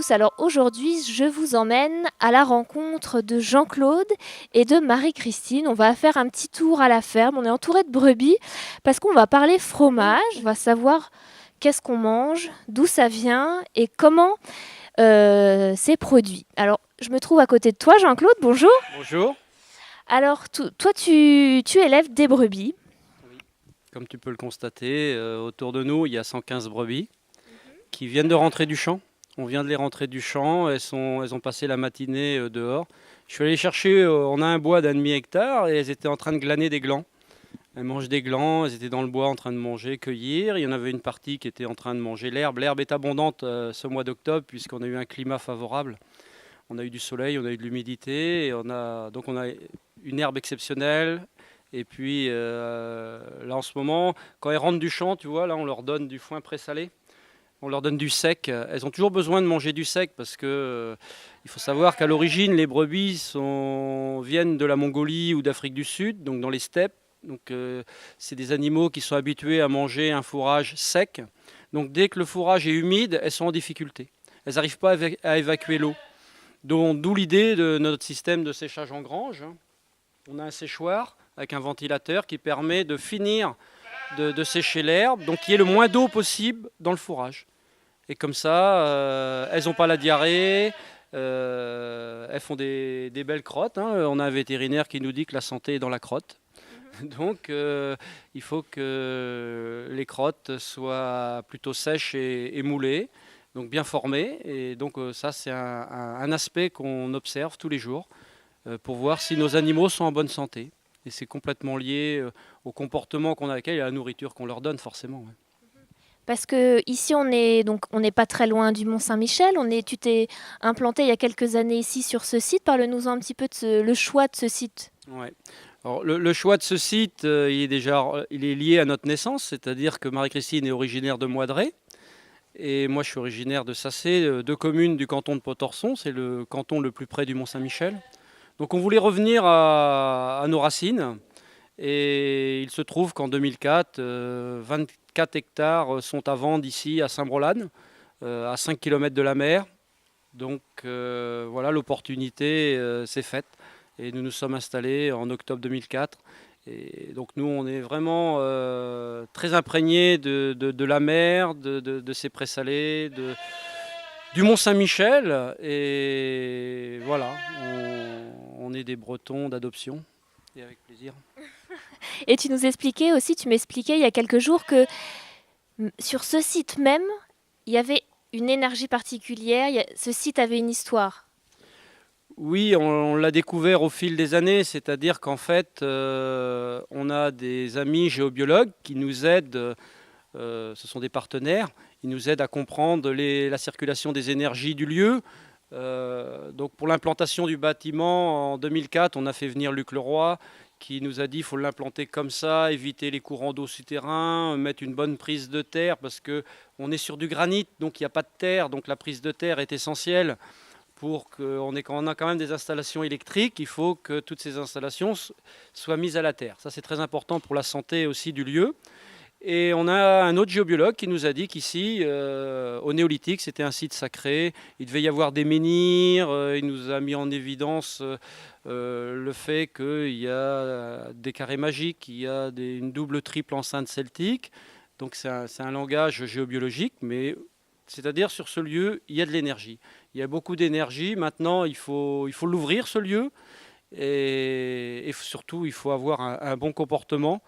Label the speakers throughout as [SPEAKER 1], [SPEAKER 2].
[SPEAKER 1] tous, alors aujourd'hui je vous emmène à la rencontre de Jean-Claude et de Marie-Christine. On va faire un petit tour à la ferme, on est entouré de brebis parce qu'on va parler fromage, on va savoir qu'est-ce qu'on mange, d'où ça vient et comment c'est produit. Alors je me trouve à côté de toi Jean-Claude, bonjour.
[SPEAKER 2] Bonjour.
[SPEAKER 1] Alors toi tu élèves des brebis.
[SPEAKER 2] Oui. Comme tu peux le constater, autour de nous, il y a 115 brebis qui viennent de rentrer du champ. On vient de les rentrer du champ, elles ont passé la matinée dehors. Je suis allé chercher, on a un bois d'1,5 hectare et elles étaient en train de glaner des glands. Elles mangent des glands, elles étaient dans le bois en train de manger, cueillir. Il y en avait une partie qui était en train de manger l'herbe. L'herbe est abondante ce mois d'octobre puisqu'on a eu un climat favorable. On a eu du soleil, on a eu de l'humidité, et donc on a une herbe exceptionnelle. Et puis là en ce moment, quand elles rentrent du champ, tu vois, là on leur donne du foin présalé, on leur donne du sec. Elles ont toujours besoin de manger du sec parce que il faut savoir qu'à l'origine les brebis viennent de la Mongolie ou d'Afrique du Sud, donc dans les steppes. Donc c'est des animaux qui sont habitués à manger un fourrage sec. Donc dès que le fourrage est humide, elles sont en difficulté. Elles n'arrivent pas à évacuer l'eau. D'où l'idée de notre système de séchage en grange. On a un séchoir avec un ventilateur qui permet de finir de sécher l'herbe, donc qu'il y ait le moins d'eau possible dans le fourrage. Et comme ça, elles n'ont pas la diarrhée, elles font des belles crottes. On a un vétérinaire qui nous dit que la santé est dans la crotte. Donc il faut que les crottes soient plutôt sèches et moulées, donc bien formées. Et donc ça, c'est un aspect qu'on observe tous les jours pour voir si nos animaux sont en bonne santé. Et c'est complètement lié au comportement qu'on a avec elles et à la nourriture qu'on leur donne forcément. Ouais.
[SPEAKER 1] Parce que ici on n'est pas très loin du Mont Saint-Michel. Tu t'es implanté il y a quelques années ici sur ce site. Parle-nous un petit peu de le choix de ce site.
[SPEAKER 2] Ouais. Alors, le choix de ce site, il est lié à notre naissance, c'est-à-dire que Marie-Christine est originaire de Moidré et moi je suis originaire de Sacé, deux communes du canton de Potorson, c'est le canton le plus près du Mont Saint-Michel. Donc on voulait revenir à nos racines et il se trouve qu'en 2004, 24 hectares sont à vendre ici à Saint-Brolane, à 5 km de la mer. Donc voilà, l'opportunité s'est faite et nous nous sommes installés en octobre 2004. Et donc nous, on est vraiment très imprégnés de la mer, de ces présalés, du Mont Saint-Michel. Et voilà, on est des Bretons d'adoption et avec plaisir.
[SPEAKER 1] Et tu m'expliquais il y a quelques jours que sur ce site même, il y avait une énergie particulière. Ce site avait une histoire.
[SPEAKER 2] Oui, on l'a découvert au fil des années, c'est-à-dire qu'en fait, on a des amis géobiologues qui nous aident, ce sont des partenaires, ils nous aident à comprendre la circulation des énergies du lieu. Donc pour l'implantation du bâtiment, en 2004, on a fait venir Luc Leroy, qui nous a dit qu'il faut l'implanter comme ça, éviter les courants d'eau souterrains, mettre une bonne prise de terre, parce qu'on est sur du granit, donc il n'y a pas de terre, donc la prise de terre est essentielle. Quand on a quand même des installations électriques, il faut que toutes ces installations soient mises à la terre. Ça, c'est très important pour la santé aussi du lieu. Et on a un autre géobiologue qui nous a dit qu'ici, au néolithique, c'était un site sacré. Il devait y avoir des menhirs. Il nous a mis en évidence le fait qu'il y a des carrés magiques, il y a une double, triple enceinte celtique. Donc c'est un langage géobiologique, mais c'est-à-dire sur ce lieu, il y a de l'énergie. Il y a beaucoup d'énergie. Maintenant, il faut l'ouvrir, ce lieu. Et surtout, il faut avoir un bon comportement.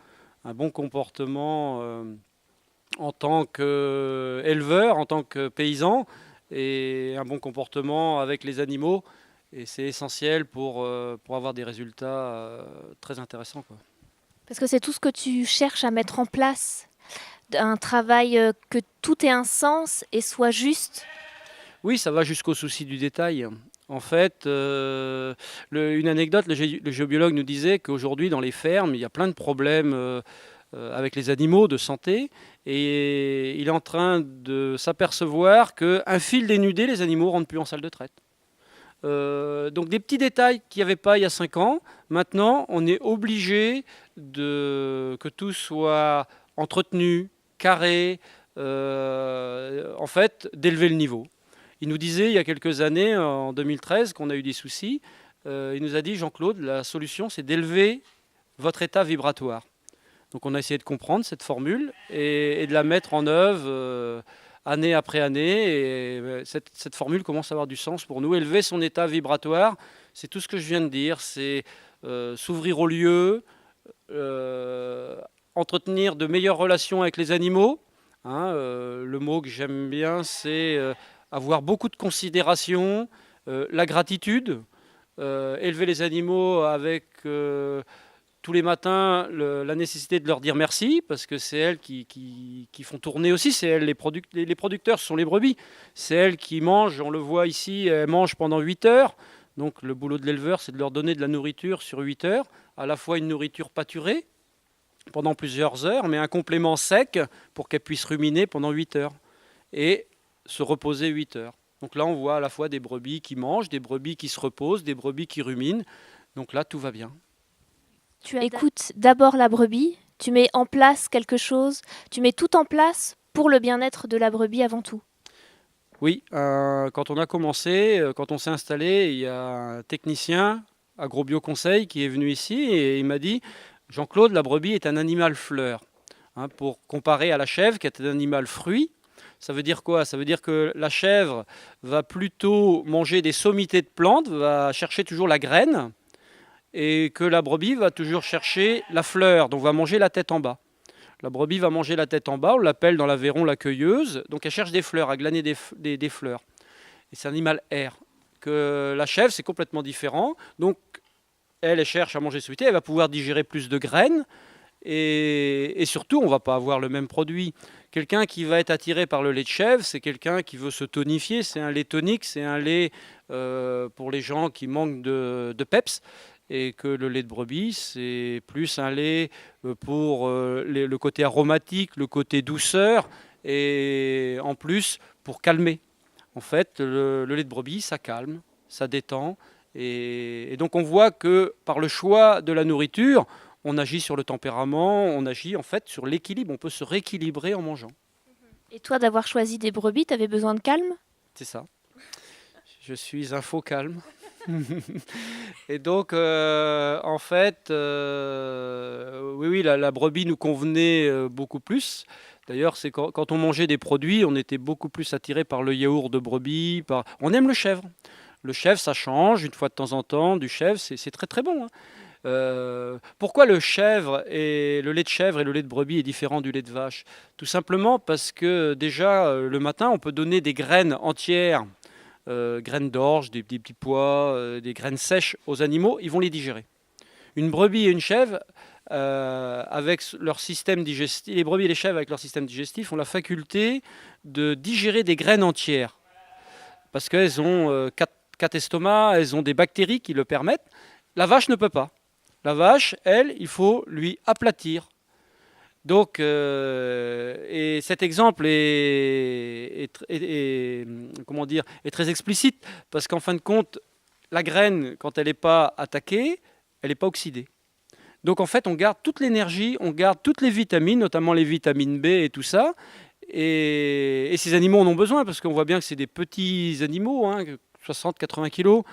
[SPEAKER 2] Un bon comportement en tant qu'éleveur, en tant que paysan, et un bon comportement avec les animaux. Et c'est essentiel pour avoir des résultats très intéressants, quoi.
[SPEAKER 1] Parce que c'est tout ce que tu cherches à mettre en place. Un travail que tout ait un sens et soit juste.
[SPEAKER 2] Oui, ça va jusqu'au souci du détail. En fait, une anecdote, le géobiologue nous disait qu'aujourd'hui, dans les fermes, il y a plein de problèmes avec les animaux de santé. Et il est en train de s'apercevoir qu'un fil dénudé, les animaux ne rentrent plus en salle de traite. Donc des petits détails qu'il n'y avait pas il y a 5 ans. Maintenant, on est obligé que tout soit entretenu, carré, en fait, d'élever le niveau. Il nous disait il y a quelques années, en 2013, qu'on a eu des soucis. Il nous a dit, Jean-Claude, la solution, c'est d'élever votre état vibratoire. Donc on a essayé de comprendre cette formule et de la mettre en œuvre année après année. Et cette formule commence à avoir du sens pour nous. Élever son état vibratoire, c'est tout ce que je viens de dire. C'est s'ouvrir au lieu, entretenir de meilleures relations avec les animaux. Hein, le mot que j'aime bien, c'est avoir beaucoup de considération, la gratitude, élever les animaux avec tous les matins la nécessité de leur dire merci, parce que c'est elles qui font tourner aussi, c'est elles les producteurs, ce sont les brebis, c'est elles qui mangent, on le voit ici, elles mangent pendant 8 heures, donc le boulot de l'éleveur c'est de leur donner de la nourriture sur 8 heures, à la fois une nourriture pâturée pendant plusieurs heures, mais un complément sec pour qu'elles puissent ruminer pendant 8 heures, et se reposer 8 heures. Donc là on voit à la fois des brebis qui mangent, des brebis qui se reposent, des brebis qui ruminent, donc là tout va bien.
[SPEAKER 1] Tu écoutes d'abord la brebis, tu mets en place quelque chose, tu mets tout en place pour le bien-être de la brebis avant tout.
[SPEAKER 2] Oui, quand on a commencé, quand on s'est installé, il y a un technicien AgroBio Conseil qui est venu ici et il m'a dit « Jean-Claude, la brebis est un animal fleur. Hein, pour comparer à la chèvre qui est un animal fruit, ça veut dire quoi? Ça veut dire que la chèvre va plutôt manger des sommités de plantes, va chercher toujours la graine, et que la brebis va toujours chercher la fleur, donc va manger la tête en bas. La brebis va manger la tête en bas, on l'appelle dans l'Aveyron la cueilleuse, donc elle cherche des fleurs, à glaner des fleurs. Et c'est un animal air. Que la chèvre, c'est complètement différent, donc elle cherche à manger souité, elle va pouvoir digérer plus de graines, et surtout, on ne va pas avoir le même produit. Quelqu'un qui va être attiré par le lait de chèvre, c'est quelqu'un qui veut se tonifier, c'est un lait tonique, c'est un lait pour les gens qui manquent de peps. Et que le lait de brebis, c'est plus un lait pour le côté aromatique, le côté douceur, et en plus pour calmer. En fait, le lait de brebis, ça calme, ça détend, et donc on voit que par le choix de la nourriture, on agit sur le tempérament, on agit en fait sur l'équilibre, on peut se rééquilibrer en mangeant.
[SPEAKER 1] Et toi, d'avoir choisi des brebis, tu avais besoin de calme?
[SPEAKER 2] C'est ça. Je suis un faux calme. Et donc, en fait, oui, la brebis nous convenait beaucoup plus. D'ailleurs, c'est quand on mangeait des produits, on était beaucoup plus attiré par le yaourt de brebis. On aime le chèvre. Le chèvre, ça change une fois de temps en temps. Du chèvre, c'est très très bon. Hein. Pourquoi le lait de chèvre et le lait de brebis est différent du lait de vache? Tout simplement parce que déjà, le matin, on peut donner des graines entières, graines d'orge, des petits pois, des graines sèches aux animaux, ils vont les digérer. Une brebis et une chèvre, avec leur système digestif, les brebis et les chèvres avec leur système digestif ont la faculté de digérer des graines entières. Parce qu'elles ont 4 estomacs, elles ont des bactéries qui le permettent. La vache ne peut pas. La vache, elle, il faut lui aplatir. Donc, et cet exemple comment dire, est très explicite, parce qu'en fin de compte, la graine, quand elle n'est pas attaquée, elle n'est pas oxydée. Donc en fait, on garde toute l'énergie, on garde toutes les vitamines, notamment les vitamines B et tout ça. Et ces animaux en ont besoin, parce qu'on voit bien que c'est des petits animaux, hein, 60-80 kilos.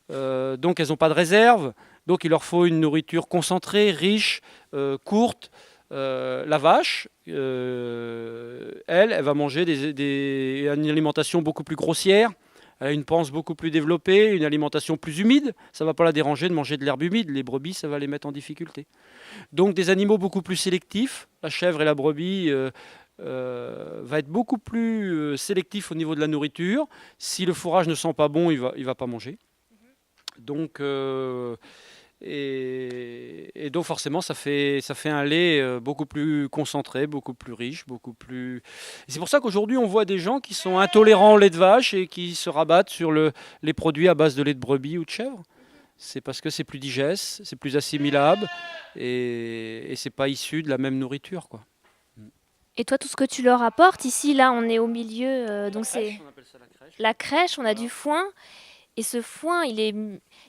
[SPEAKER 2] Donc elles n'ont pas de réserve. Donc il leur faut une nourriture concentrée, riche, courte. La vache, elle va manger une alimentation beaucoup plus grossière. Elle a une panse beaucoup plus développée, une alimentation plus humide. Ça ne va pas la déranger de manger de l'herbe humide. Les brebis, ça va les mettre en difficulté. Donc des animaux beaucoup plus sélectifs. La chèvre et la brebis va être beaucoup plus sélectif au niveau de la nourriture. Si le fourrage ne sent pas bon, il va pas manger. Donc, et donc forcément, ça fait un lait beaucoup plus concentré, beaucoup plus riche, beaucoup plus... Et c'est pour ça qu'aujourd'hui, on voit des gens qui sont intolérants au lait de vache et qui se rabattent sur les produits à base de lait de brebis ou de chèvre. C'est parce que c'est plus digeste, c'est plus assimilable et c'est pas issu de la même nourriture, quoi.
[SPEAKER 1] Et toi, tout ce que tu leur apportes, ici, là, on est au milieu, donc c'est
[SPEAKER 2] On appelle ça la crèche.
[SPEAKER 1] la crèche, on a du foin, et ce foin, il est...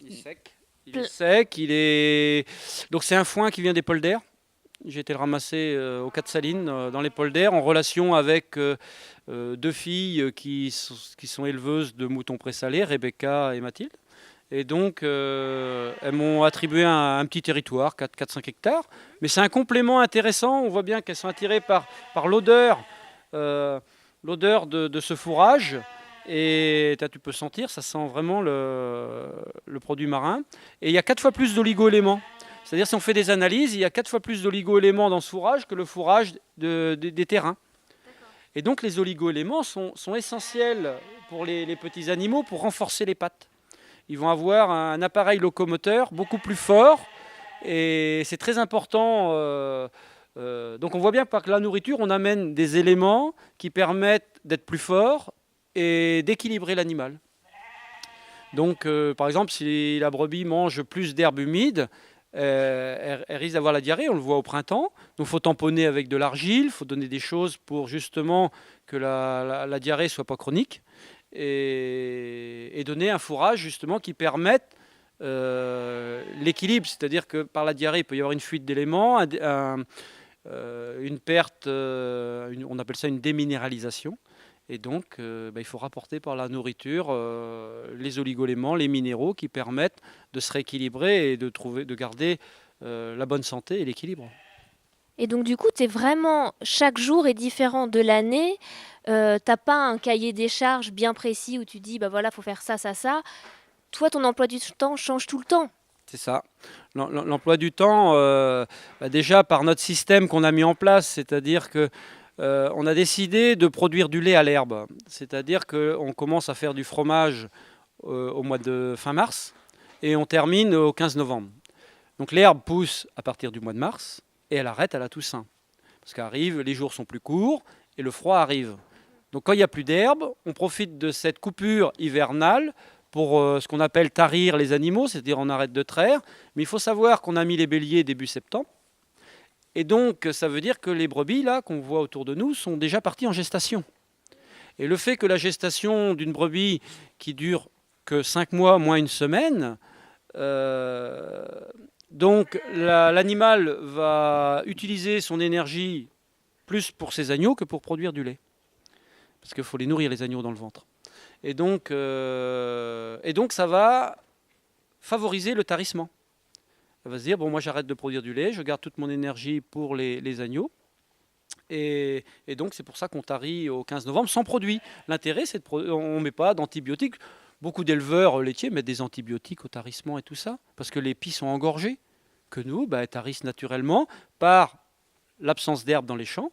[SPEAKER 2] Il est sec. Il est sec, donc c'est un foin qui vient des polders. J'ai été le ramasser au Cap Salines, dans les polders, en relation avec 2 filles qui sont éleveuses de moutons présalés, Rebecca et Mathilde. Et donc, elles m'ont attribué un petit territoire, 4-5 hectares. Mais c'est un complément intéressant. On voit bien qu'elles sont attirées par l'odeur de ce fourrage. Et tu peux sentir, ça sent vraiment le produit marin. Et il y a 4 fois plus d'oligo-éléments. C'est-à-dire, si on fait des analyses, il y a 4 fois plus d'oligo-éléments dans ce fourrage que le fourrage des terrains. Et donc, les oligo-éléments sont essentiels pour les petits animaux pour renforcer les pattes. Ils vont avoir un appareil locomoteur beaucoup plus fort et c'est très important. Donc on voit bien que par la nourriture, on amène des éléments qui permettent d'être plus forts et d'équilibrer l'animal. Donc par exemple, si la brebis mange plus d'herbe humide, elle risque d'avoir la diarrhée, on le voit au printemps. Donc il faut tamponner avec de l'argile, il faut donner des choses pour justement que la diarrhée ne soit pas chronique. Et donner un fourrage justement qui permette l'équilibre, c'est-à-dire que par la diarrhée il peut y avoir une fuite d'éléments, une perte, on appelle ça une déminéralisation, et donc il faut rapporter par la nourriture les oligo-éléments, les minéraux qui permettent de se rééquilibrer et de garder la bonne santé et l'équilibre.
[SPEAKER 1] Et donc du coup, chaque jour est différent de l'année. T'as pas un cahier des charges bien précis où tu dis, bah voilà, faut faire ça, ça, ça. Toi, ton emploi du temps change tout le temps.
[SPEAKER 2] C'est ça. L'emploi du temps, déjà par notre système qu'on a mis en place, c'est-à-dire que on a décidé de produire du lait à l'herbe. C'est-à-dire qu'on commence à faire du fromage au mois de fin mars et on termine au 15 novembre. Donc l'herbe pousse à partir du mois de mars et elle arrête à la Toussaint. Parce qu'arrive, les jours sont plus courts et le froid arrive. Donc quand il n'y a plus d'herbe, on profite de cette coupure hivernale pour ce qu'on appelle tarir les animaux, c'est-à-dire on arrête de traire. Mais il faut savoir qu'on a mis les béliers début septembre. Et donc ça veut dire que les brebis là qu'on voit autour de nous sont déjà parties en gestation. Et le fait que la gestation d'une brebis qui dure que 5 mois moins une semaine, donc l'animal va utiliser son énergie plus pour ses agneaux que pour produire du lait. Parce qu'il faut les nourrir, les agneaux, dans le ventre. Et donc ça va favoriser le tarissement. Elle va se dire, bon, moi j'arrête de produire du lait, je garde toute mon énergie pour les agneaux. Et donc c'est pour ça qu'on tarit au 15 novembre sans produit. L'intérêt, c'est on ne met pas d'antibiotiques. Beaucoup d'éleveurs laitiers mettent des antibiotiques au tarissement et tout ça, parce que les pies sont engorgées, que nous, tarissent naturellement par l'absence d'herbe dans les champs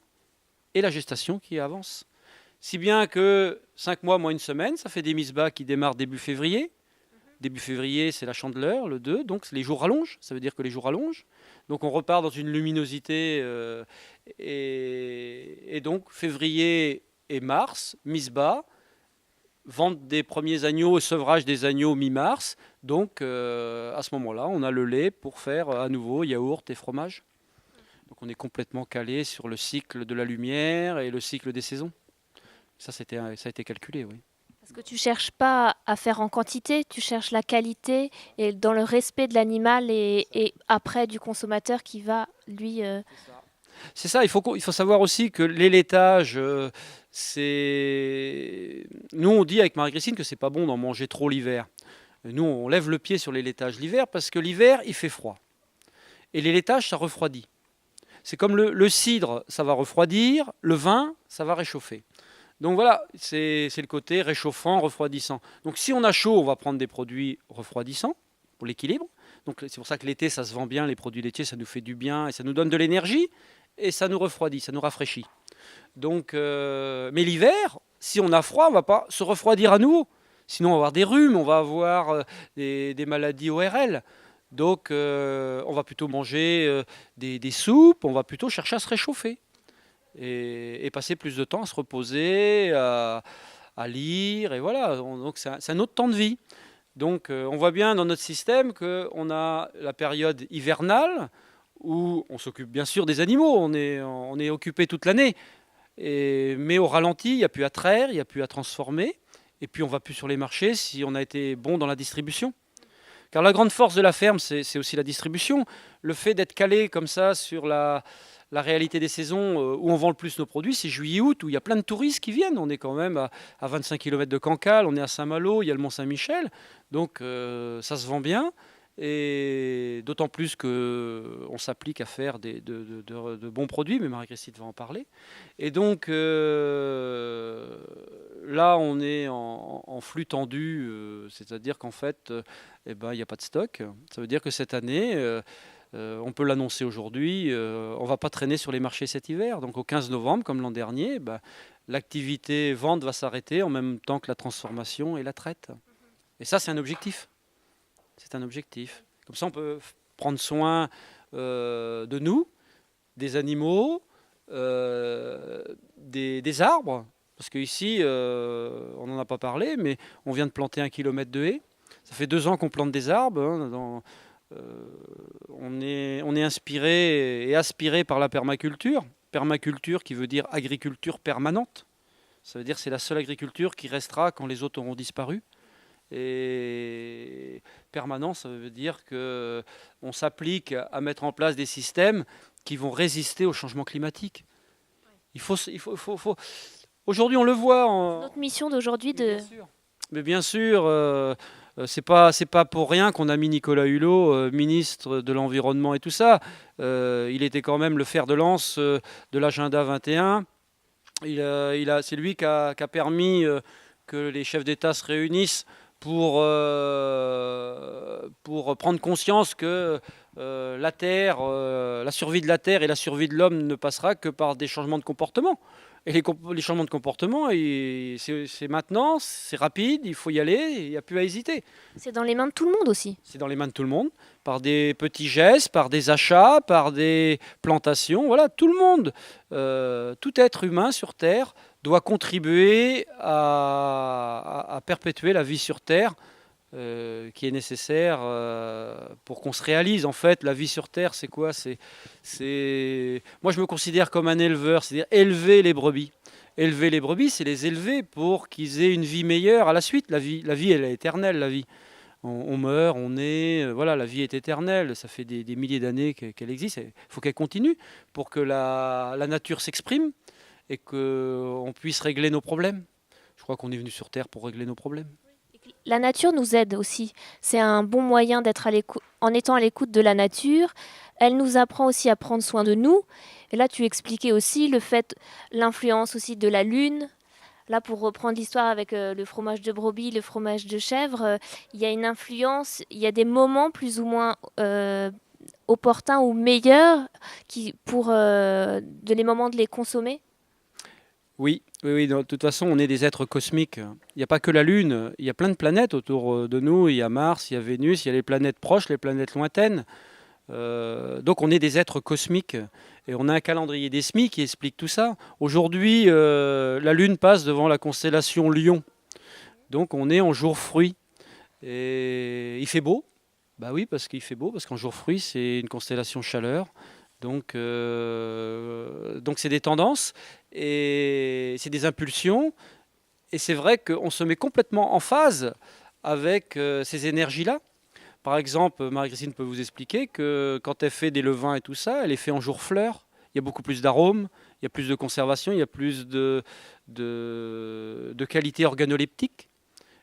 [SPEAKER 2] et la gestation qui avance. Si bien que 5 mois moins une semaine, ça fait des mises-bas qui démarrent début février. Début février, c'est la chandeleur, le 2, donc les jours rallongent, ça veut dire que les jours rallongent. Donc on repart dans une luminosité, et donc février et mars, mise-bas, vente des premiers agneaux, sevrage des agneaux mi-mars. Donc à ce moment-là, on a le lait pour faire à nouveau yaourt et fromage. Donc on est complètement calé sur le cycle de la lumière et le cycle des saisons. Ça a été calculé, oui.
[SPEAKER 1] Parce que tu cherches pas à faire en quantité, tu cherches la qualité et dans le respect de l'animal et après du consommateur qui va, lui...
[SPEAKER 2] C'est ça, il faut savoir aussi que les laitages, nous on dit avec Marie-Christine que c'est pas bon d'en manger trop l'hiver. Nous on lève le pied sur les laitages l'hiver parce que l'hiver il fait froid. Et les laitages ça refroidit. C'est comme le cidre, ça va refroidir, le vin, ça va réchauffer. Donc voilà, c'est le côté réchauffant, refroidissant. Donc si on a chaud, on va prendre des produits refroidissants pour l'équilibre. Donc c'est pour ça que l'été, ça se vend bien, les produits laitiers, ça nous fait du bien et ça nous donne de l'énergie et ça nous refroidit, ça nous rafraîchit. Donc, mais l'hiver, si on a froid, on ne va pas se refroidir à nouveau. Sinon, on va avoir des rhumes, on va avoir des maladies ORL. Donc on va plutôt manger des soupes, on va plutôt chercher à se réchauffer. Et passer plus de temps à se reposer, à lire, et voilà. Donc c'est un autre temps de vie. Donc on voit bien dans notre système qu'on a la période hivernale, où on s'occupe bien sûr des animaux, on est occupé toute l'année, mais au ralenti, il n'y a plus à traire, il n'y a plus à transformer, et puis on ne va plus sur les marchés si on a été bon dans la distribution. Car la grande force de la ferme, c'est aussi la distribution. Le fait d'être calé comme ça sur la réalité des saisons où on vend le plus nos produits, c'est juillet-août, où il y a plein de touristes qui viennent. On est quand même à 25 km de Cancale, on est à Saint-Malo, il y a le Mont-Saint-Michel. Donc ça se vend bien. Et d'autant plus qu'on s'applique à faire de bons produits, mais Marie-Christine va en parler. Et donc là, on est en flux tendu, c'est-à-dire qu'en fait, eh ben, il n'y a pas de stock. Ça veut dire que cette année, on peut l'annoncer aujourd'hui, on ne va pas traîner sur les marchés cet hiver. Donc au 15 novembre, comme l'an dernier, bah, l'activité vente va s'arrêter en même temps que la transformation et la traite. Et ça, c'est un objectif. C'est un objectif. Comme ça, on peut prendre soin de nous, des animaux, des arbres. Parce qu'ici, on n'en a pas parlé, mais on vient de planter 1 kilomètre de haies. Ça fait 2 ans qu'on plante des arbres. On est inspiré et aspiré par la permaculture. Permaculture qui veut dire agriculture permanente. Ça veut dire que c'est la seule agriculture qui restera quand les autres auront disparu. Et permanent, ça veut dire qu'on s'applique à mettre en place des systèmes qui vont résister au changement climatique. Aujourd'hui, on le voit.
[SPEAKER 1] Notre mission d'aujourd'hui de...
[SPEAKER 2] Mais bien sûr, c'est pas pour rien qu'on a mis Nicolas Hulot, ministre de l'Environnement et tout ça. Il était quand même le fer de lance de l'agenda 21. C'est lui qui a permis que les chefs d'État se réunissent pour prendre conscience que la Terre, la survie de la Terre et la survie de l'homme ne passera que par des changements de comportement. Et les changements de comportement, c'est maintenant, c'est rapide, il faut y aller, il n'y a plus à hésiter.
[SPEAKER 1] C'est dans les mains de tout le monde aussi.
[SPEAKER 2] C'est dans les mains de tout le monde, par des petits gestes, par des achats, par des plantations, voilà, tout le monde, tout être humain sur Terre doit contribuer à perpétuer la vie sur Terre qui est nécessaire pour qu'on se réalise. En fait, la vie sur Terre, c'est quoi ? Moi, je me considère comme un éleveur, c'est-à-dire élever les brebis. Élever les brebis, c'est les élever pour qu'ils aient une vie meilleure à la suite. La vie, elle est éternelle, la vie. On meurt, on est... voilà, la vie est éternelle. Ça fait des milliers d'années qu'elle existe. Il faut qu'elle continue pour que la nature s'exprime et qu'on puisse régler nos problèmes. Je crois qu'on est venu sur Terre pour régler nos problèmes.
[SPEAKER 1] La nature nous aide aussi. C'est un bon moyen d'être en étant à l'écoute de la nature. Elle nous apprend aussi à prendre soin de nous. Et là, tu expliquais aussi l'influence aussi de la lune. Là, pour reprendre l'histoire avec le fromage de brebis, le fromage de chèvre, il y a une influence, il y a des moments plus ou moins opportuns ou meilleurs pour les moments de les consommer.
[SPEAKER 2] Oui, de toute façon, on est des êtres cosmiques. Il n'y a pas que la Lune, il y a plein de planètes autour de nous. Il y a Mars, il y a Vénus, il y a les planètes proches, les planètes lointaines. Donc on est des êtres cosmiques. Et on a un calendrier des SMI qui explique tout ça. Aujourd'hui, la Lune passe devant la constellation Lion. Donc on est en jour fruit. Et il fait beau. Bah oui, parce qu'il fait beau, parce qu'en jour fruit, c'est une constellation chaleur. Donc c'est des tendances et c'est des impulsions. Et c'est vrai qu'on se met complètement en phase avec ces énergies-là. Par exemple, Marie-Christine peut vous expliquer que quand elle fait des levains et tout ça, elle les fait en jour fleur. Il y a beaucoup plus d'arômes, il y a plus de conservation, il y a plus de qualité organoleptique.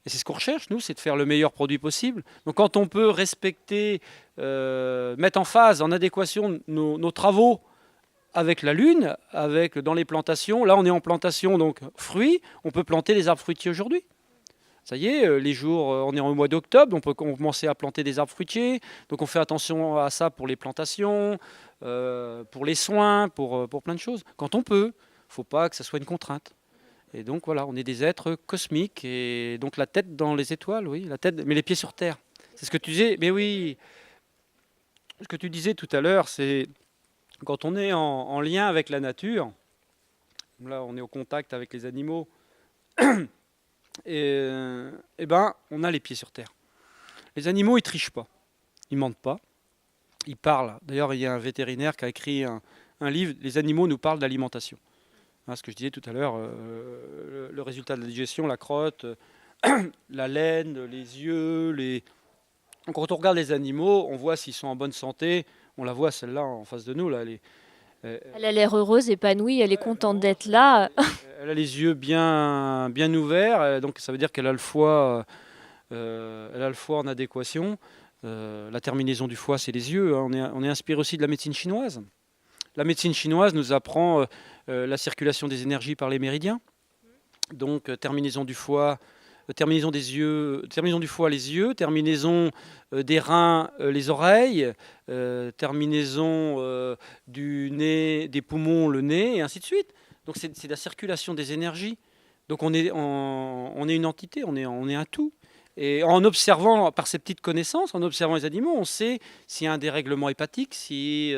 [SPEAKER 2] Et c'est ce qu'on recherche, nous, c'est de faire le meilleur produit possible. Donc quand on peut respecter, mettre en phase, en adéquation nos travaux avec la Lune, dans les plantations, là on est en plantation, donc fruits, on peut planter des arbres fruitiers aujourd'hui. Ça y est, les jours, on est au mois d'octobre, on peut commencer à planter des arbres fruitiers. Donc on fait attention à ça pour les plantations, pour les soins, pour plein de choses. Quand on peut, il ne faut pas que ça soit une contrainte. Et donc voilà, on est des êtres cosmiques et donc la tête dans les étoiles, oui, la tête, mais les pieds sur terre. C'est ce que tu disais, mais oui, ce que tu disais tout à l'heure, c'est quand on est en lien avec la nature, là on est au contact avec les animaux, et ben on a les pieds sur terre. Les animaux, ils trichent pas, ils mentent pas, ils parlent. D'ailleurs, il y a un vétérinaire qui a écrit un livre, Les animaux nous parlent d'alimentation. Ce que je disais tout à l'heure, le résultat de la digestion, la crotte, la laine, les yeux, Donc quand on regarde les animaux, on voit s'ils sont en bonne santé. On la voit celle-là en face de nous, là,
[SPEAKER 1] Elle a l'air heureuse, épanouie, elle est contente d'être là.
[SPEAKER 2] elle a les yeux bien, bien ouverts, donc ça veut dire qu'elle a le foie, elle a le foie en adéquation. La terminaison du foie, c'est les yeux, hein. On est inspiré aussi de la médecine chinoise. La médecine chinoise nous apprend la circulation des énergies par les méridiens. Donc terminaison du foie, terminaison des yeux, terminaison du foie les yeux, terminaison des reins les oreilles, terminaison du nez, des poumons le nez, et ainsi de suite. Donc c'est la circulation des énergies. Donc on est une entité, on est un tout. Et en observant, par ces petites connaissances, en observant les animaux, on sait s'il y a un dérèglement hépatique, s'il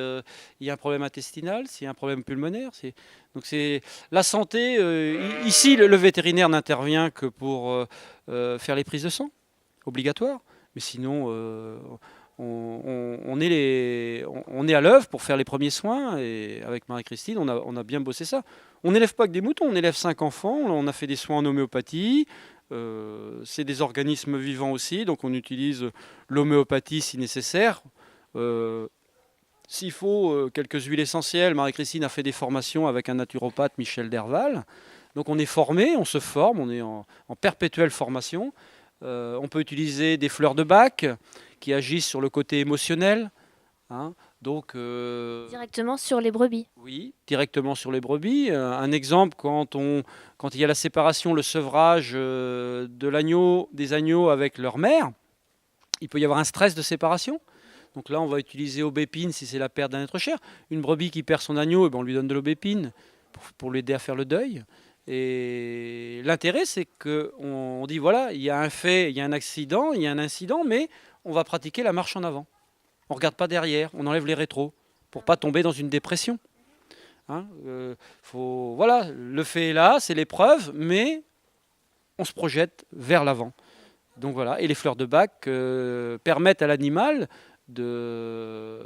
[SPEAKER 2] y a un problème intestinal, s'il y a un problème pulmonaire. Donc c'est la santé. Ici, le vétérinaire n'intervient que pour faire les prises de sang, obligatoires. Mais sinon, on est à l'œuvre pour faire les premiers soins. Et avec Marie-Christine, on a bien bossé ça. On n'élève pas que des moutons, on élève 5 enfants. On a fait des soins en homéopathie. C'est des organismes vivants aussi, donc on utilise l'homéopathie si nécessaire. S'il faut quelques huiles essentielles, Marie-Christine a fait des formations avec un naturopathe, Michel Derval. Donc on est formé, on se forme, on est en perpétuelle formation. On peut utiliser des fleurs de Bach qui agissent sur le côté émotionnel, hein. Donc,
[SPEAKER 1] Directement sur les brebis.
[SPEAKER 2] oui, directement sur les brebis. Un exemple, quand il y a la séparation, le sevrage des agneaux avec leur mère, il peut y avoir un stress de séparation. Donc là, on va utiliser aubépine si c'est la perte d'un être cher. Une brebis qui perd son agneau, on lui donne de l'aubépine pour l'aider à faire le deuil. Et l'intérêt, c'est qu'on dit, voilà, il y a un fait, il y a un accident, il y a un incident, mais on va pratiquer la marche en avant. On ne regarde pas derrière, on enlève les rétros pour pas tomber dans une dépression. Hein, voilà, le fait est là, c'est l'épreuve, mais on se projette vers l'avant. Donc voilà, et les fleurs de Bach permettent à l'animal de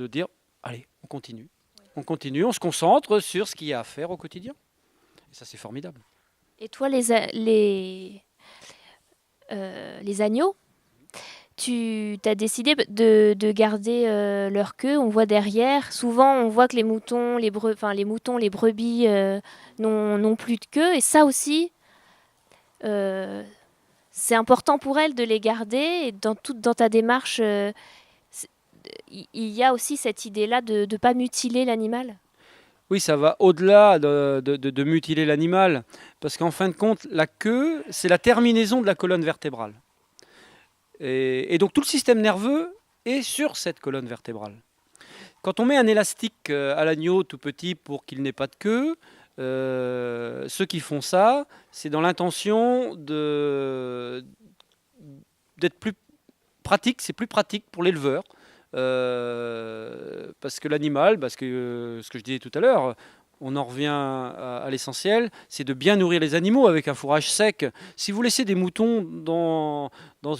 [SPEAKER 2] dire, allez, on continue. On continue, on se concentre sur ce qu'il y a à faire au quotidien. Et ça, c'est formidable.
[SPEAKER 1] Et toi, les agneaux, tu as décidé de garder leur queue. On voit derrière. Souvent, on voit que les moutons, les brebis n'ont plus de queue. Et ça aussi, euh, c'est important pour elles de les garder. Et dans ta démarche, il y a aussi cette idée-là de ne pas mutiler l'animal.
[SPEAKER 2] Oui, ça va au-delà de mutiler l'animal, parce qu'en fin de compte, la queue, c'est la terminaison de la colonne vertébrale. Et donc tout le système nerveux est sur cette colonne vertébrale. Quand on met un élastique à l'agneau tout petit pour qu'il n'ait pas de queue, ceux qui font ça, c'est dans l'intention d'être plus pratique, c'est plus pratique pour l'éleveur. Parce que l'animal, parce que ce que je disais tout à l'heure, on en revient à l'essentiel, c'est de bien nourrir les animaux avec un fourrage sec. Si vous laissez des moutons dans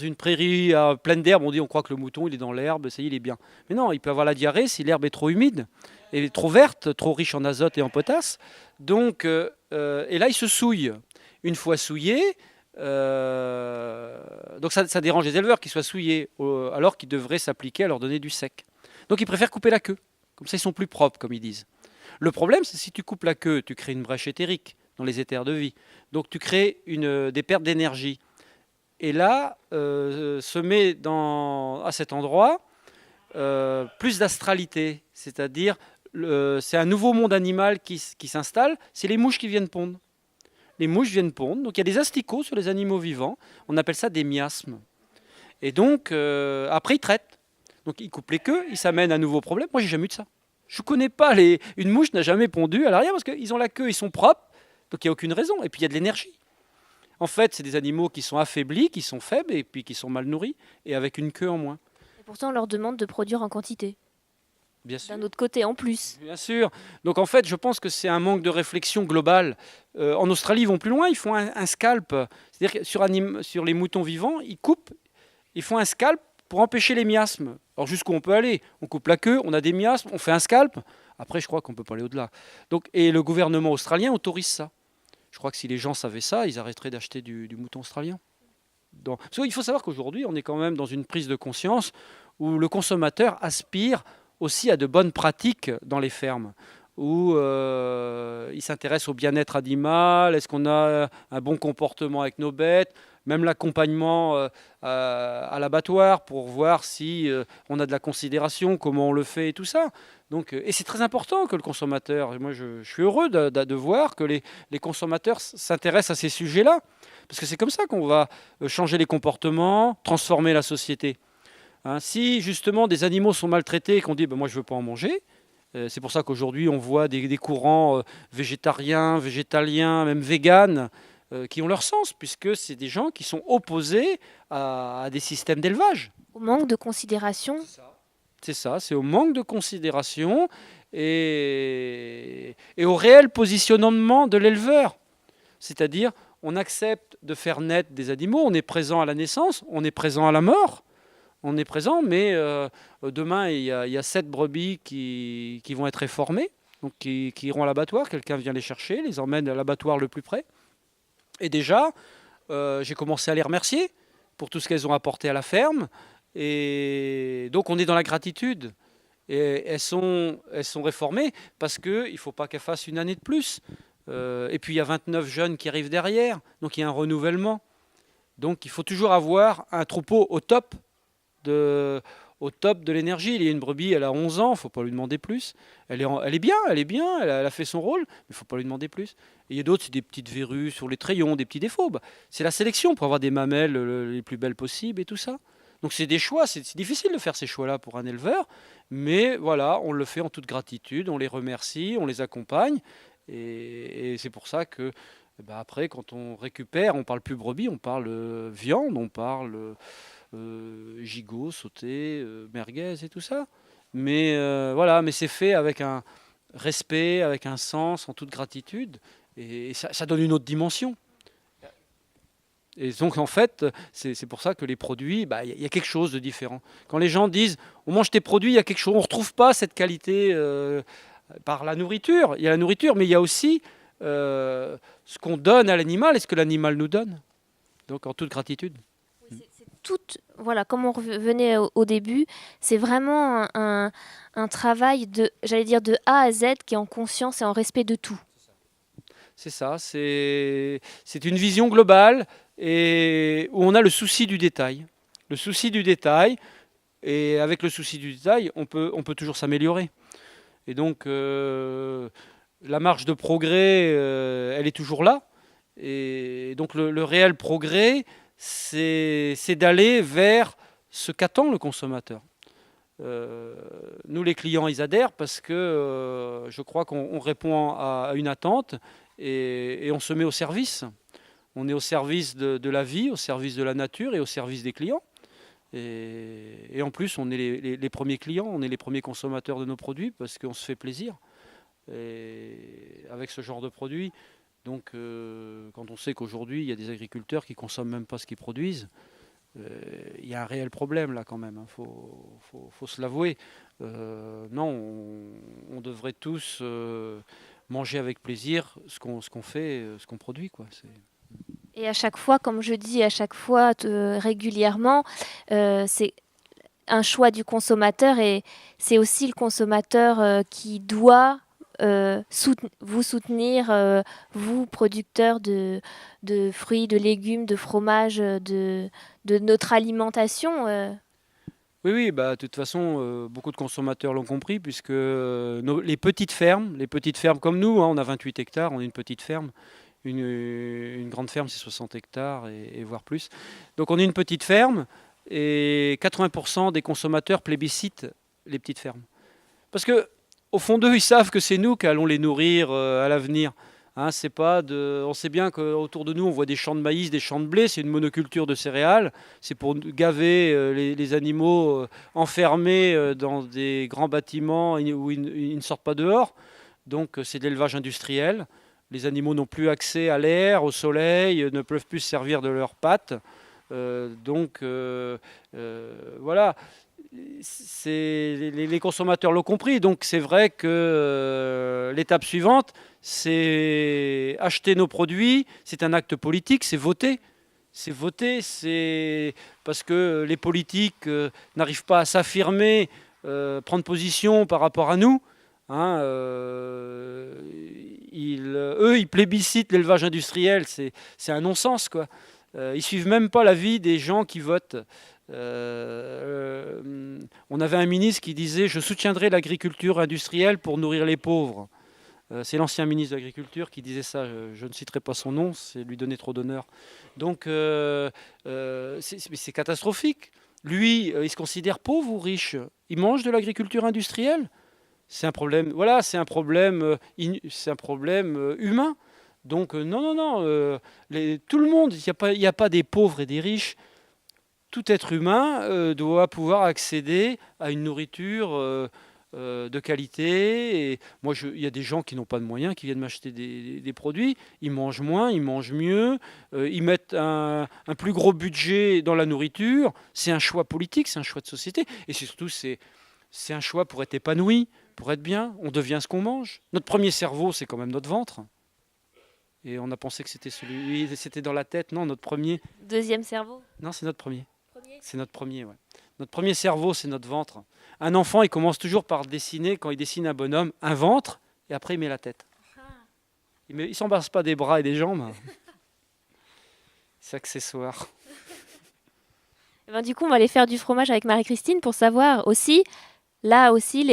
[SPEAKER 2] une prairie pleine d'herbe, on croit que le mouton il est dans l'herbe, ça y est, il est bien. Mais non, il peut avoir la diarrhée si l'herbe est trop humide, et trop verte, trop riche en azote et en potasse. Donc, et là, il se souille. Une fois souillé, donc ça dérange les éleveurs qu'ils soient souillés, alors qu'ils devraient s'appliquer à leur donner du sec. Donc ils préfèrent couper la queue. Comme ça, ils sont plus propres, comme ils disent. Le problème, c'est si tu coupes la queue, tu crées une brèche éthérique dans les éthers de vie. Donc tu crées des pertes d'énergie. Et là, se met à cet endroit plus d'astralité. C'est-à-dire, c'est un nouveau monde animal qui s'installe. C'est les mouches qui viennent pondre. Les mouches viennent pondre. Donc il y a des asticots sur les animaux vivants. On appelle ça des miasmes. Et donc, après, ils traitent. Donc ils coupent les queues, ils s'amènent un nouveau problème. Moi, j'ai jamais eu de ça. Je ne connais pas une mouche n'a jamais pondu à l'arrière parce qu'ils ont la queue, ils sont propres, donc il n'y a aucune raison. Et puis il y a de l'énergie. En fait, c'est des animaux qui sont affaiblis, qui sont faibles et puis qui sont mal nourris et avec une queue en moins.
[SPEAKER 1] Et pourtant, on leur demande de produire en quantité.
[SPEAKER 2] Bien sûr.
[SPEAKER 1] D'un autre côté, en plus.
[SPEAKER 2] Bien sûr. Donc en fait, je pense que c'est un manque de réflexion globale. En Australie, ils vont plus loin, ils font un scalp. C'est-à-dire que sur les moutons vivants, ils coupent, ils font un scalp pour empêcher les miasmes. Alors jusqu'où on peut aller? On coupe la queue, on a des miasmes, on fait un scalp. Après, je crois qu'on ne peut pas aller au-delà. Donc, et le gouvernement australien autorise ça. Je crois que si les gens savaient ça, ils arrêteraient d'acheter du mouton australien. Parce qu'il faut savoir qu'aujourd'hui, on est quand même dans une prise de conscience où le consommateur aspire aussi à de bonnes pratiques dans les fermes, où il s'intéresse au bien-être animal, est-ce qu'on a un bon comportement avec nos bêtes, même l'accompagnement à l'abattoir pour voir si on a de la considération, comment on le fait et tout ça. Donc, et c'est très important que le consommateur, et moi je suis heureux de voir que les consommateurs s'intéressent à ces sujets-là, parce que c'est comme ça qu'on va changer les comportements, transformer la société. Hein, si justement des animaux sont maltraités et qu'on dit ben, moi je ne veux pas en manger, c'est pour ça qu'aujourd'hui on voit des courants végétariens, végétaliens, même véganes, qui ont leur sens, puisque c'est des gens qui sont opposés à des systèmes d'élevage.
[SPEAKER 1] Au manque de considération.
[SPEAKER 2] C'est ça, c'est au manque de considération et au réel positionnement de l'éleveur. C'est-à-dire, on accepte de faire naître des animaux, on est présent à la naissance, on est présent à la mort, on est présent, mais demain, il y a 7 brebis qui vont être réformées, donc qui iront à l'abattoir, quelqu'un vient les chercher, les emmène à l'abattoir le plus près. Et déjà, j'ai commencé à les remercier pour tout ce qu'elles ont apporté à la ferme. Et donc on est dans la gratitude. Et elles sont réformées parce qu'il ne faut pas qu'elles fassent une année de plus. Et puis il y a 29 jeunes qui arrivent derrière. Donc il y a un renouvellement. Donc il faut toujours avoir un troupeau au top de l'énergie. Il y a une brebis, elle a 11 ans, il ne faut pas lui demander plus. Elle est bien, elle a fait son rôle, mais il ne faut pas lui demander plus. Et il y a d'autres, c'est des petites verrues sur les trayons, des petits défauts. Bah, c'est la sélection pour avoir des mamelles les plus belles possibles et tout ça. Donc c'est des choix, c'est difficile de faire ces choix-là pour un éleveur, mais voilà, on le fait en toute gratitude, on les remercie, on les accompagne, et c'est pour ça que bah, après, quand on récupère, on parle plus brebis, on parle viande, on parle gigot, sauté, merguez et tout ça. Mais voilà, mais c'est fait avec un respect, avec un sens, en toute gratitude, et ça donne une autre dimension. Et donc en fait, c'est pour ça que les produits, bah, y a quelque chose de différent. Quand les gens disent on mange tes produits, il y a quelque chose, on ne retrouve pas cette qualité par la nourriture. Il y a la nourriture, mais il y a aussi ce qu'on donne à l'animal et ce que l'animal nous donne. Donc en toute gratitude.
[SPEAKER 1] C'est tout, voilà, comme on revenait au début, c'est vraiment un travail j'allais dire, de A à Z qui est en conscience et en respect de tout.
[SPEAKER 2] C'est ça, c'est une vision globale et où on a le souci du détail. Le souci du détail, et avec le souci du détail, on peut toujours s'améliorer. Et donc, la marge de progrès, elle est toujours là. Et donc, le réel progrès, c'est d'aller vers ce qu'attend le consommateur. Nous, les clients, ils adhèrent parce que je crois qu'on répond à une attente et on se met au service. On est au service de la vie, au service de la nature et au service des clients. Et en plus, on est les premiers clients, on est les premiers consommateurs de nos produits parce qu'on se fait plaisir avec ce genre de produits. Donc, quand on sait qu'aujourd'hui, il y a des agriculteurs qui ne consomment même pas ce qu'ils produisent, il y a un réel problème là quand même, faut se l'avouer. Non, on devrait tous manger avec plaisir ce qu'on fait, ce qu'on produit, quoi.
[SPEAKER 1] Et à chaque fois, comme je dis à chaque fois régulièrement, c'est un choix du consommateur et c'est aussi le consommateur qui doit vous soutenir, vous, producteurs de fruits, de légumes, de fromages, de notre alimentation.
[SPEAKER 2] Oui, bah, de toute façon, beaucoup de consommateurs l'ont compris, puisque les petites fermes comme nous, hein, on a 28 hectares, on est une petite ferme. Une grande ferme, c'est 60 hectares et voire plus. Donc on est une petite ferme et 80% des consommateurs plébiscitent les petites fermes. Parce que au fond d'eux, ils savent que c'est nous qui allons les nourrir à l'avenir. Hein, c'est pas on sait bien qu'autour de nous, on voit des champs de maïs, des champs de blé, c'est une monoculture de céréales. C'est pour gaver les animaux enfermés dans des grands bâtiments où ils ne sortent pas dehors. Donc c'est de l'élevage industriel. Les animaux n'ont plus accès à l'air, au soleil, ne peuvent plus se servir de leurs pattes. Voilà, les consommateurs l'ont compris. Donc c'est vrai que l'étape suivante, c'est acheter nos produits. C'est un acte politique, c'est voter. c'est voter, c'est parce que les politiques n'arrivent pas à s'affirmer, prendre position par rapport à nous. Hein, eux, ils plébiscitent l'élevage industriel, c'est un non-sens, quoi. Ils suivent même pas l'avis des gens qui votent. On avait un ministre qui disait: je soutiendrai l'agriculture industrielle pour nourrir les pauvres. C'est l'ancien ministre de l'Agriculture qui disait ça. Je ne citerai pas son nom, c'est lui donner trop d'honneur. Donc c'est catastrophique. Lui, il se considère pauvre ou riche? Il mange de l'agriculture industrielle? C'est un problème. Voilà, c'est un problème humain. Donc non, non, non. Tout le monde, il y a pas des pauvres et des riches. Tout être humain doit pouvoir accéder à une nourriture de qualité. Et moi, il y a des gens qui n'ont pas de moyens, qui viennent m'acheter des produits. Ils mangent moins, ils mangent mieux. Ils mettent un plus gros budget dans la nourriture. C'est un choix politique, c'est un choix de société. Et surtout, c'est un choix pour être épanoui, pour être bien. On devient ce qu'on mange. Notre premier cerveau, c'est quand même notre ventre. Et on a pensé que c'était dans la tête. Non, notre premier.
[SPEAKER 1] Deuxième cerveau?
[SPEAKER 2] Non, c'est notre premier.
[SPEAKER 1] Premier?
[SPEAKER 2] C'est notre premier, ouais. Notre premier cerveau, c'est notre ventre. Un enfant, il commence toujours par dessiner, quand il dessine un bonhomme, un ventre, et après il met la tête. Il ne s'embarrasse pas des bras et des jambes. C'est accessoire.
[SPEAKER 1] Eh ben, du coup, on va aller faire du fromage avec Marie-Christine pour savoir aussi, là aussi,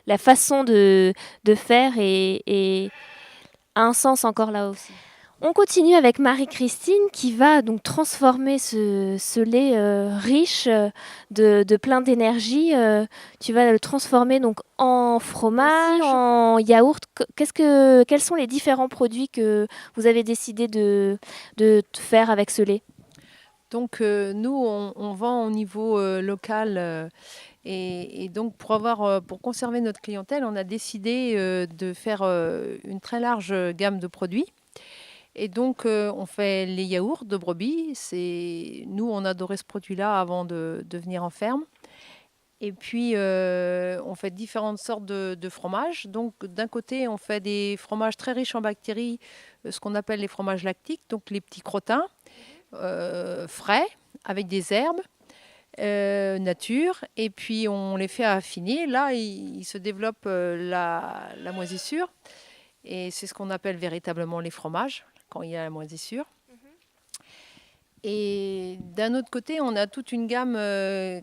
[SPEAKER 1] la façon de faire et a un sens encore là aussi. On continue avec Marie-Christine qui va donc transformer ce lait riche de plein d'énergie. Tu vas le transformer donc en fromage, en yaourt. Quels sont les différents produits que vous avez décidé de faire avec ce lait?
[SPEAKER 3] Donc nous, on vend au niveau local et donc pour conserver notre clientèle, on a décidé de faire une très large gamme de produits. Et donc on fait les yaourts de brebis. Nous, on adorait ce produit-là avant de venir en ferme. Et puis on fait différentes sortes de fromages. Donc d'un côté, on fait des fromages très riches en bactéries, ce qu'on appelle les fromages lactiques, donc les petits crottins. Frais, avec des herbes, nature, et puis on les fait affiner. Là, il se développe la moisissure, et c'est ce qu'on appelle véritablement les fromages, quand il y a la moisissure. Et d'un autre côté, on a toute une gamme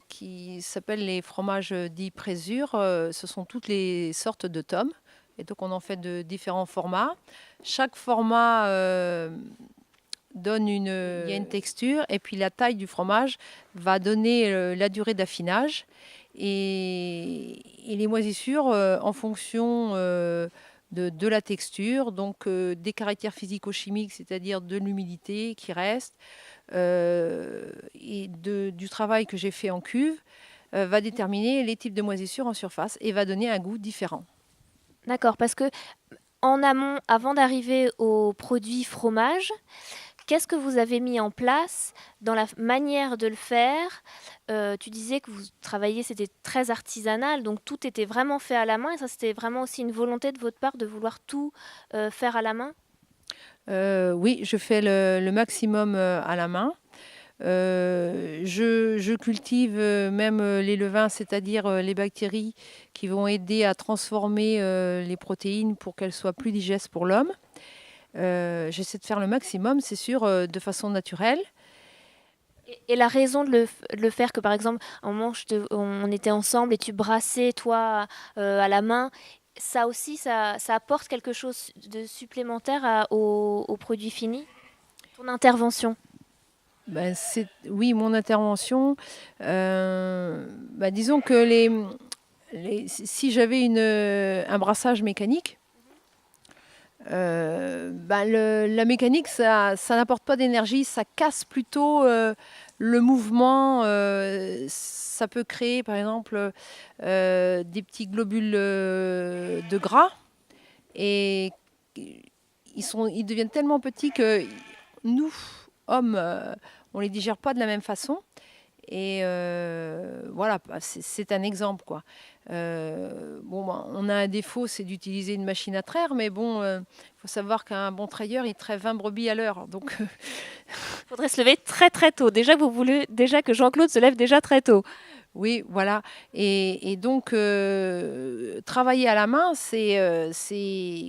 [SPEAKER 3] qui s'appelle les fromages dits présure. Ce sont toutes les sortes de tomes, et donc on en fait de différents formats. Chaque format il y a une texture, et puis la taille du fromage va donner la durée d'affinage et les moisissures en fonction de la texture, donc des caractères physico-chimiques, c'est-à-dire de l'humidité qui reste et du travail que j'ai fait en cuve, va déterminer les types de moisissures en surface et va donner un goût différent.
[SPEAKER 1] D'accord, parce que en amont, avant d'arriver au produit fromage, qu'est-ce que vous avez mis en place dans la manière de le faire? Tu disais que vous travailliez, c'était très artisanal, donc tout était vraiment fait à la main. Et ça, c'était vraiment aussi une volonté de votre part de vouloir tout faire à la main?
[SPEAKER 3] Oui, je fais le maximum à la main. Je cultive même les levains, c'est-à-dire les bactéries qui vont aider à transformer les protéines pour qu'elles soient plus digestes pour l'homme. J'essaie de faire le maximum, c'est sûr, de façon naturelle.
[SPEAKER 1] Et la raison de le faire, que par exemple, à un moment, on était ensemble et tu brassais, toi, à la main, ça aussi, ça apporte quelque chose de supplémentaire au produit fini? Ton intervention?
[SPEAKER 3] Ben, oui, mon intervention. Disons que si j'avais un brassage mécanique, la mécanique, ça n'apporte pas d'énergie, ça casse plutôt le mouvement. Ça peut créer, par exemple, des petits globules de gras. Et ils deviennent tellement petits que nous, hommes, on ne les digère pas de la même façon. Et voilà, c'est un exemple, quoi. On a un défaut, c'est d'utiliser une machine à traire, mais il faut savoir qu'un bon trayeur, il traite 20 brebis à l'heure. Donc,
[SPEAKER 1] Il faudrait se lever très très tôt. Déjà, vous voulez déjà que Jean-Claude se lève déjà très tôt.
[SPEAKER 3] oui, voilà. Et donc, travailler à la main,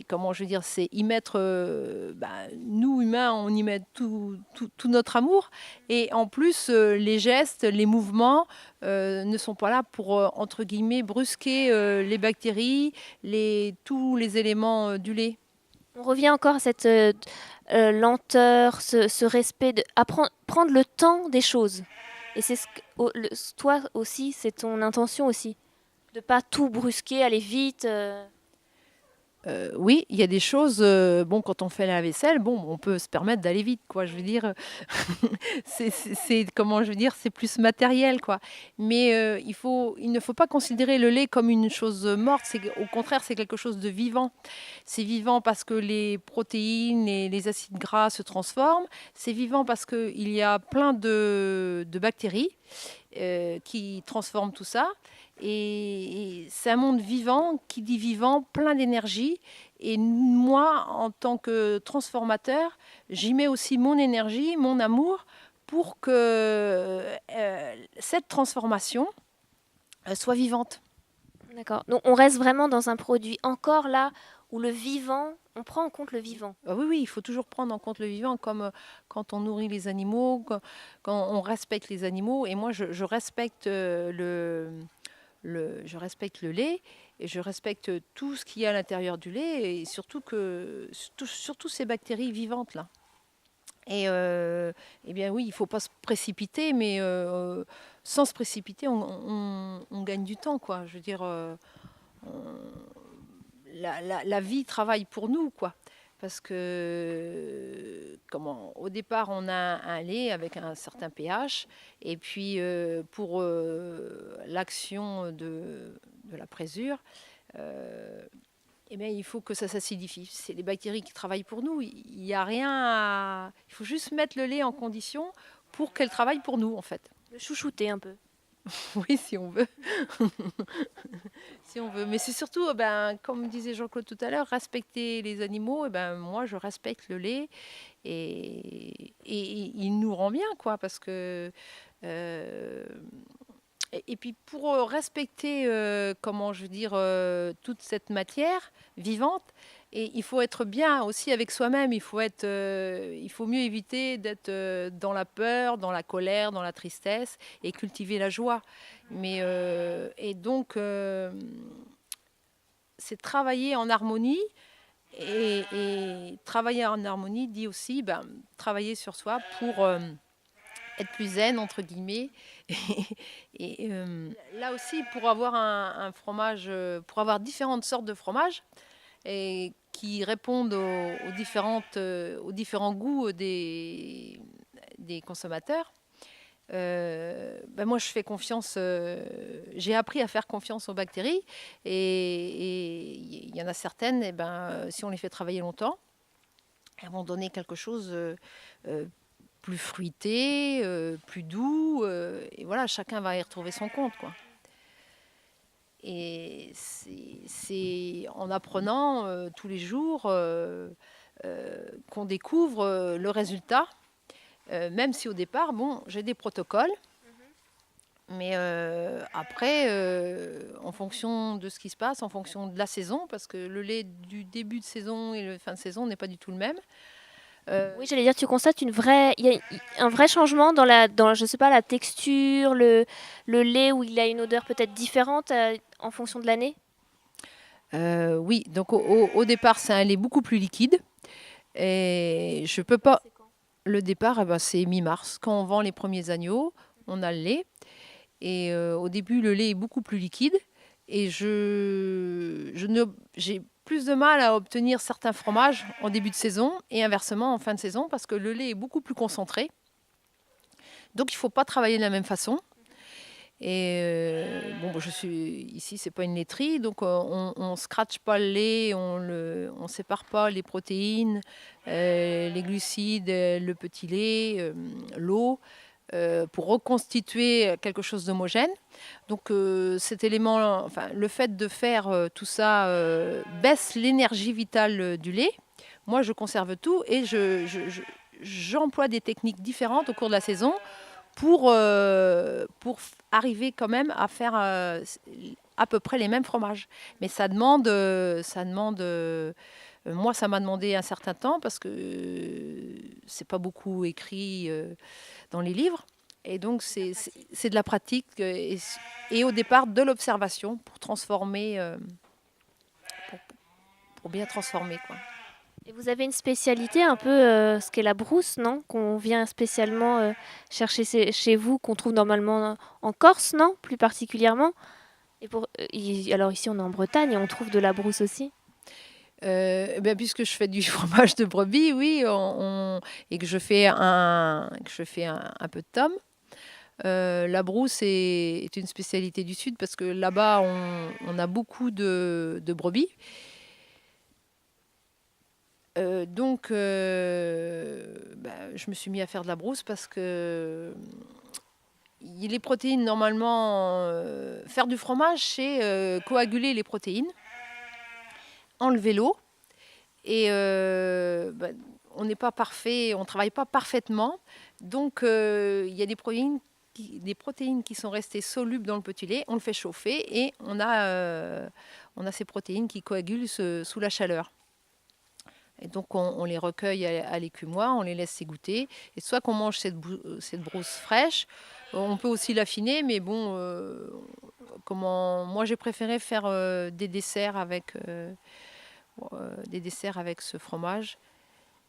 [SPEAKER 3] comment je veux dire, c'est y mettre, nous humains, on y met tout notre amour. Et en plus, les gestes, les mouvements ne sont pas là pour, entre guillemets, brusquer les bactéries, tous les éléments du lait.
[SPEAKER 1] On revient encore à cette lenteur, ce respect, prendre le temps des choses. Et c'est toi aussi, c'est ton intention aussi, de pas tout brusquer, aller vite.
[SPEAKER 3] Oui, il y a des choses, quand on fait la vaisselle, on peut se permettre d'aller vite, quoi. Je veux dire, comment je veux dire, c'est plus matériel, quoi. Mais il ne faut pas considérer le lait comme une chose morte. Au contraire, c'est quelque chose de vivant. C'est vivant parce que les protéines et les acides gras se transforment. C'est vivant parce qu'il y a plein de bactéries qui transforment tout ça. Et c'est un monde vivant, qui dit vivant, plein d'énergie. Et moi, en tant que transformateur, j'y mets aussi mon énergie, mon amour, pour que cette transformation soit vivante.
[SPEAKER 1] D'accord. Donc on reste vraiment dans un produit encore là où le vivant, on prend en compte le vivant.
[SPEAKER 3] Oui, il faut toujours prendre en compte le vivant, comme quand on nourrit les animaux, quand on respecte les animaux. Et moi, je respecte je respecte le lait et je respecte tout ce qu'il y a à l'intérieur du lait et surtout ces bactéries vivantes là. Et eh bien oui, il ne faut pas se précipiter, mais sans se précipiter, on gagne du temps, quoi. Je veux dire, la vie travaille pour nous, quoi. Parce que, au départ, on a un lait avec un certain pH, et puis pour l'action de la présure, eh bien, il faut que ça s'acidifie. C'est les bactéries qui travaillent pour nous. Il n'y a rien Il faut juste mettre le lait en condition pour qu'elle travaille pour nous, en fait.
[SPEAKER 1] Le chouchouter un peu.
[SPEAKER 3] Oui, si on veut. Si on veut. Mais c'est surtout, comme disait Jean-Claude tout à l'heure, respecter les animaux. Moi, je respecte le lait et il nous rend bien, quoi, parce que. Et puis pour respecter, comment je veux dire, toute cette matière vivante, et il faut être bien aussi avec soi-même. Il faut mieux éviter d'être dans la peur, dans la colère, dans la tristesse, et cultiver la joie. Et donc, c'est travailler en harmonie. Et travailler en harmonie dit aussi travailler sur soi pour être plus zen, entre guillemets. Là aussi, pour avoir un fromage, pour avoir différentes sortes de fromages et qui répondent aux différents goûts des consommateurs, moi je fais confiance, j'ai appris à faire confiance aux bactéries et il y en a certaines, si on les fait travailler longtemps, elles vont donner quelque chose plus fruité, plus doux, et voilà, chacun va y retrouver son compte, quoi. Et c'est en apprenant tous les jours qu'on découvre le résultat, même si au départ, j'ai des protocoles, mais après, en fonction de ce qui se passe, en fonction de la saison, parce que le lait du début de saison et le fin de saison n'est pas du tout le même.
[SPEAKER 1] Oui, j'allais dire, tu constates il y a un vrai changement je sais pas, la texture, le lait où il a une odeur peut-être différente en fonction de l'année.
[SPEAKER 3] Oui, donc au départ, c'est un lait beaucoup plus liquide. Et je peux pas. Le départ, c'est mi-mars. Quand on vend les premiers agneaux, on a le lait. Et au début, le lait est beaucoup plus liquide. Et j'ai plus de mal à obtenir certains fromages en début de saison et inversement en fin de saison parce que le lait est beaucoup plus concentré. Donc, il ne faut pas travailler de la même façon. Et je suis ici, c'est pas une laiterie, donc on scratche pas le lait, on sépare pas les protéines, les glucides, le petit lait, l'eau. pour reconstituer quelque chose d'homogène. Donc cet élément, enfin, le fait de faire tout ça baisse l'énergie vitale du lait. Moi, je conserve tout et j'emploie des techniques différentes au cours de la saison pour arriver quand même à faire à peu près les mêmes fromages. Mais ça demande moi, ça m'a demandé un certain temps parce que c'est pas beaucoup écrit dans les livres. Et donc, c'est de la pratique et au départ de l'observation pour transformer, pour bien transformer, quoi.
[SPEAKER 1] Et vous avez une spécialité un peu, ce qu'est la brousse, non? Qu'on vient spécialement chercher chez vous, qu'on trouve normalement en Corse, non? Plus particulièrement. Et alors ici, on est en Bretagne et on trouve de la brousse aussi.
[SPEAKER 3] Puisque je fais du fromage de brebis, oui, et que je fais un peu de tome. La brousse est une spécialité du Sud parce que là-bas, on a beaucoup de brebis. Donc, je me suis mis à faire de la brousse parce que les protéines, normalement, faire du fromage, c'est coaguler les protéines, enlever l'eau. Et on n'est pas parfait, on ne travaille pas parfaitement. Donc, il y a des protéines qui sont restées solubles dans le petit lait. On le fait chauffer et on a ces protéines qui coagulent sous la chaleur. Et donc, on les recueille à l'écumoire, on les laisse s'égoutter. Et soit qu'on mange cette brousse fraîche, on peut aussi l'affiner, mais bon, moi j'ai préféré faire des desserts avec ce fromage.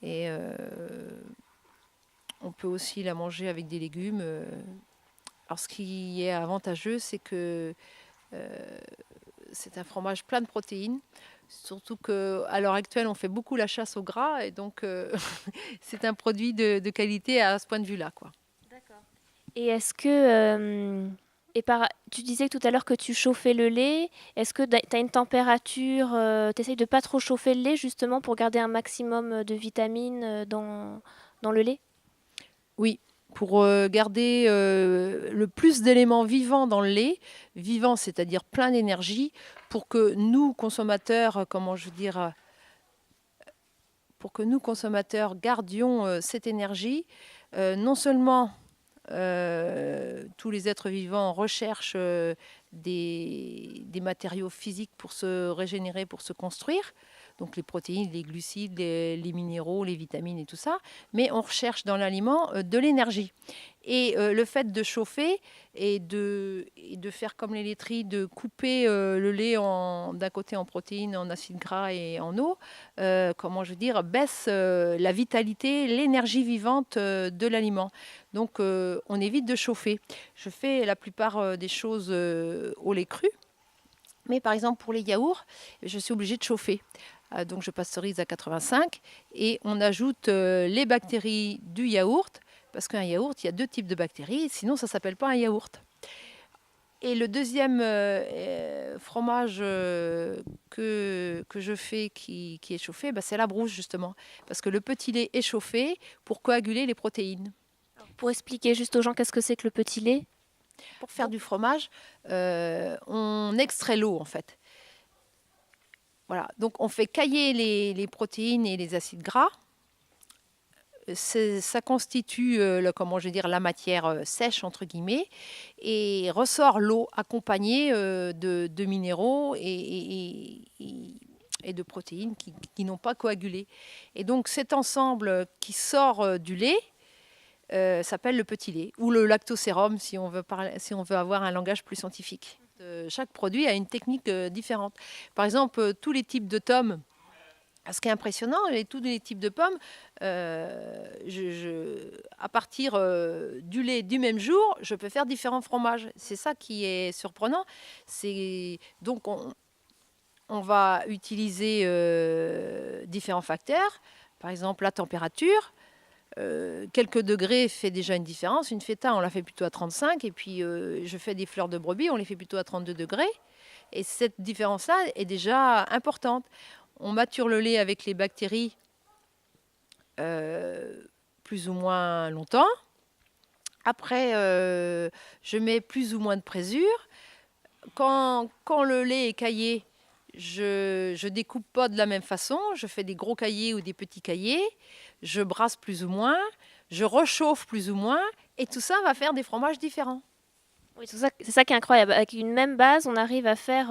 [SPEAKER 3] Et on peut aussi la manger avec des légumes. Alors, ce qui est avantageux, c'est que c'est un fromage plein de protéines. Surtout qu'à l'heure actuelle, on fait beaucoup la chasse au gras. Et donc, c'est un produit de qualité à ce point de vue-là, quoi.
[SPEAKER 1] D'accord. Et est-ce que... tu disais tout à l'heure que tu chauffais le lait. Est-ce que tu as une température, tu essayes de pas trop chauffer le lait justement pour garder un maximum de vitamines dans le lait?
[SPEAKER 3] Oui, pour garder le plus d'éléments vivants dans le lait, vivants, c'est-à-dire plein d'énergie, pour que nous, consommateurs, pour que nous, consommateurs, gardions cette énergie, non seulement tous les êtres vivants recherchent des matériaux physiques pour se régénérer, pour se construire, donc les protéines, les glucides, les minéraux, les vitamines et tout ça, mais on recherche dans l'aliment de l'énergie. Et le fait de chauffer et de faire comme les laiteries, de couper le lait d'un côté en protéines, en acides gras et en eau, baisse la vitalité, l'énergie vivante de l'aliment. Donc on évite de chauffer. Je fais la plupart des choses au lait cru. Mais par exemple, pour les yaourts, je suis obligée de chauffer. Donc je pasteurise à 85 et on ajoute les bactéries du yaourt, parce qu'un yaourt, il y a 2 types de bactéries, sinon ça ne s'appelle pas un yaourt. Et le deuxième fromage que je fais qui est chauffé, c'est la brousse justement, parce que le petit lait est chauffé pour coaguler les protéines.
[SPEAKER 1] Pour expliquer juste aux gens qu'est-ce que c'est que le petit lait?
[SPEAKER 3] Pour faire du fromage, on extrait l'eau en fait. Voilà, donc on fait cailler les protéines et les acides gras. Ça constitue la matière sèche entre guillemets, et ressort l'eau accompagnée de minéraux et de protéines qui n'ont pas coagulé. Et donc cet ensemble qui sort du lait s'appelle le petit lait, ou le lactosérum si on veut avoir un langage plus scientifique. Chaque produit a une technique différente. Par exemple, tous les types de tomes. Ce qui est impressionnant, tous les types de pommes, à partir du lait du même jour, je peux faire différents fromages. C'est ça qui est surprenant. Donc on va utiliser différents facteurs. Par exemple, la température. Quelques degrés fait déjà une différence. Une feta, on la fait plutôt à 35. Et puis, je fais des fleurs de brebis, on les fait plutôt à 32 degrés. Et cette différence-là est déjà importante. On mature le lait avec les bactéries plus ou moins longtemps. Après, je mets plus ou moins de présure. Quand le lait est caillé, je découpe pas de la même façon. Je fais des gros cahiers ou des petits cahiers. Je brasse plus ou moins. Je réchauffe plus ou moins. Et tout ça va faire des fromages différents.
[SPEAKER 1] Oui, c'est ça qui est incroyable. Avec une même base, on arrive à faire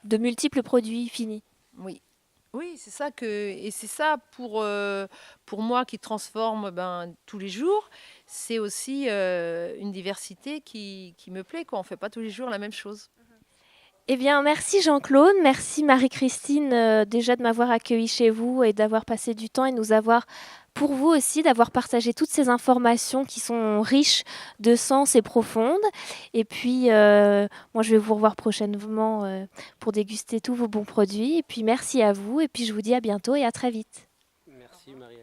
[SPEAKER 1] de multiples produits finis.
[SPEAKER 3] Oui. Oui, c'est ça et c'est ça pour moi qui transforme tous les jours. C'est aussi une diversité qui me plaît, quoi. On fait pas tous les jours la même chose.
[SPEAKER 1] Eh bien, merci Jean-Claude, merci Marie-Christine déjà de m'avoir accueilli chez vous et d'avoir passé du temps et nous avoir, pour vous aussi, d'avoir partagé toutes ces informations qui sont riches de sens et profondes. Et puis, moi, je vais vous revoir prochainement pour déguster tous vos bons produits. Et puis, merci à vous. Et puis, je vous dis à bientôt et à très vite.
[SPEAKER 2] Merci Marie.